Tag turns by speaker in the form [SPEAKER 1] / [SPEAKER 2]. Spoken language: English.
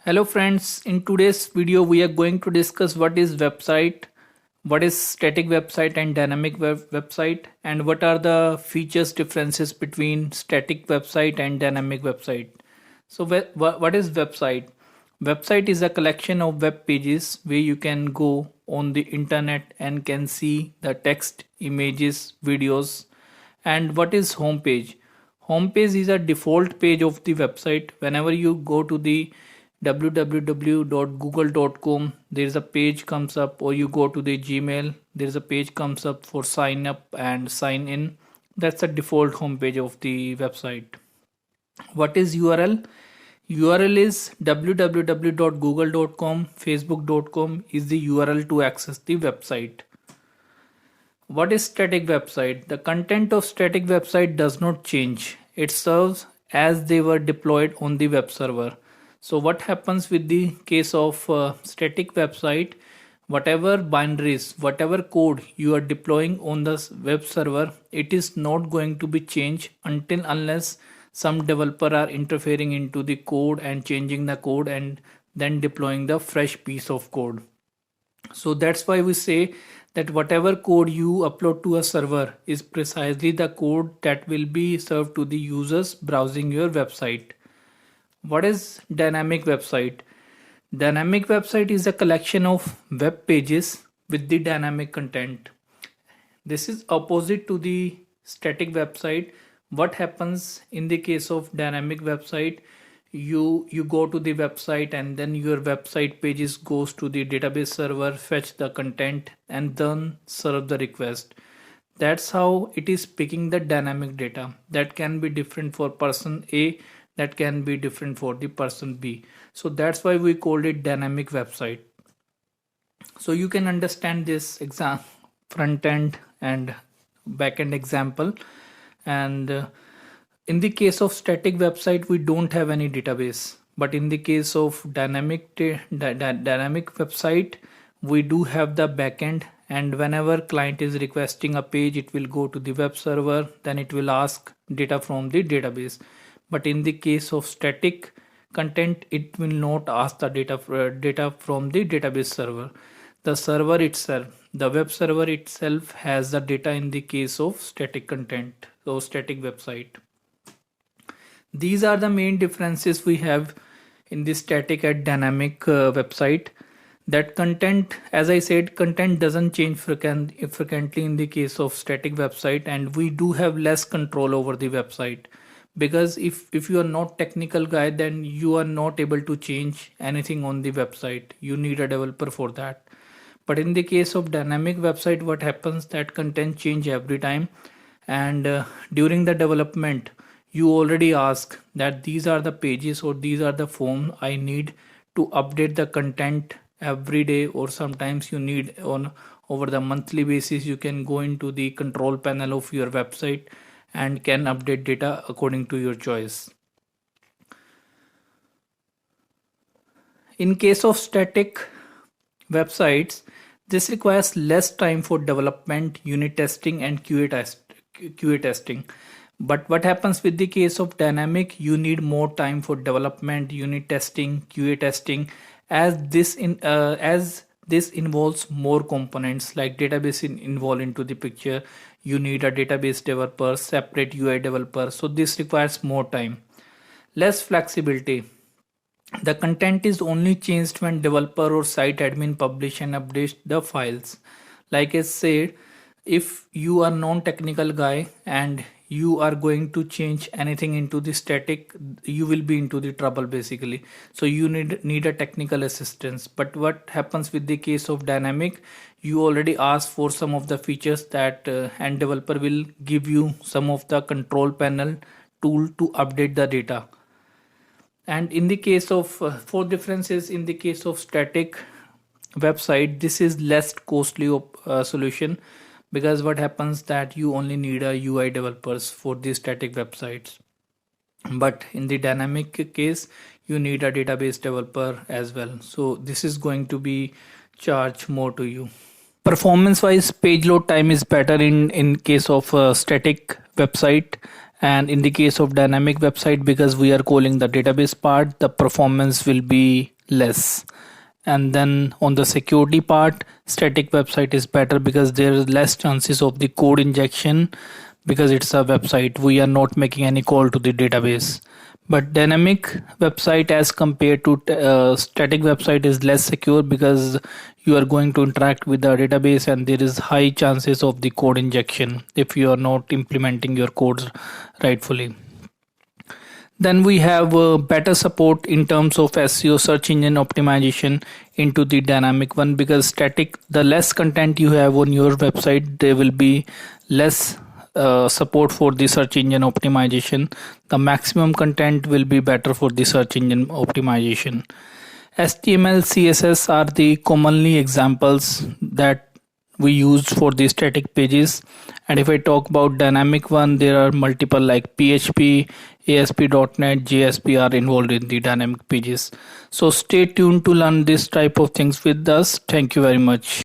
[SPEAKER 1] Hello friends, in today's video we are going to discuss what is website, what is static website and dynamic website, and what are the features differences between static website and dynamic website. So what is website? Website is a collection of web pages where you can go on the internet and can see the text, images, videos. And what is homepage? Homepage is a default page of the website. Whenever you go to the www.google.com, there is a page comes up, or you go to the Gmail, there is a page comes up for sign up and sign in. That's the default homepage of the website. What is URL? URL is www.google.com, facebook.com is the URL to access the website. What is static website? The content of static website does not change. It serves as they were deployed on the web server. So what happens with the case of static website? Whatever binaries, whatever code you are deploying on the web server, it is not going to be changed unless some developer are interfering into the code and changing the code and then deploying the fresh piece of code. So that's why we say that whatever code you upload to a server is precisely the code that will be served to the users browsing your website. What is dynamic website? Dynamic website is a collection of web pages with the dynamic content. This is opposite to the static website. What happens in the case of dynamic website? You go to the website and then your website pages goes to the database server, fetch the content and then serve the request. That's how it is picking the dynamic data. That can be different for person A, that can be different for the person B. So that's why we called it dynamic website. So you can understand this front end and back end example. And in the case of static website, we don't have any database. But in the case of dynamic website, we do have the backend. And whenever client is requesting a page, it will go to the web server. Then it will ask data from the database. But in the case of static content, it will not ask the data from the database server. The server itself, the web server itself has the data in the case of static content, so static website. These are the main differences we have in the static and dynamic website. That content, as I said, content doesn't change frequently in the case of static website, and we do have less control over the website. Because if you are not technical guy, then you are not able to change anything on the website. You need a developer for that. But in the case of dynamic website, what happens, that content change every time, and during the development you already ask that these are the pages or these are the forms I need to update the content every day, or sometimes you need on over the monthly basis. You can go into the control panel of your website and can update data according to your choice. In case of static websites, this requires less time for development, unit testing and QA testing. But what happens with the case of dynamic, you need more time for development, unit testing, QA testing, as this involves more components like database involved into the picture. You need a database developer, separate UI developer, so this requires more time. Less flexibility. The content is only changed when developer or site admin publish and update the files. Like I said, if you are non-technical guy and you are going to change anything into the static, you will be into the trouble basically. So you need a technical assistance. But what happens with the case of dynamic, you already ask for some of the features that and developer will give you some of the control panel tool to update the data. And in the case of four differences, in the case of static website, this is less costly solution, because what happens that you only need a UI developers for these static websites. But in the dynamic case, you need a database developer as well. So this is going to be charged more to you. Performance wise, page load time is better in case of a static website, and in the case of dynamic website, because we are calling the database part, the performance will be less. And then on the security part, static website is better because there is less chances of the code injection, because it's a website, we are not making any call to the database. But dynamic website as compared to static website is less secure, because you are going to interact with the database and there is high chances of the code injection if you are not implementing your codes rightfully. Then we have better support in terms of SEO, search engine optimization, into the dynamic one, because static, the less content you have on your website, there will be less support for the search engine optimization. The maximum content will be better for the search engine optimization. HTML, CSS are the commonly examples that we use for the static pages. And if I talk about dynamic one, there are multiple like PHP, ASP.NET, JSP are involved in the dynamic pages. So stay tuned to learn this type of things with us. Thank you very much.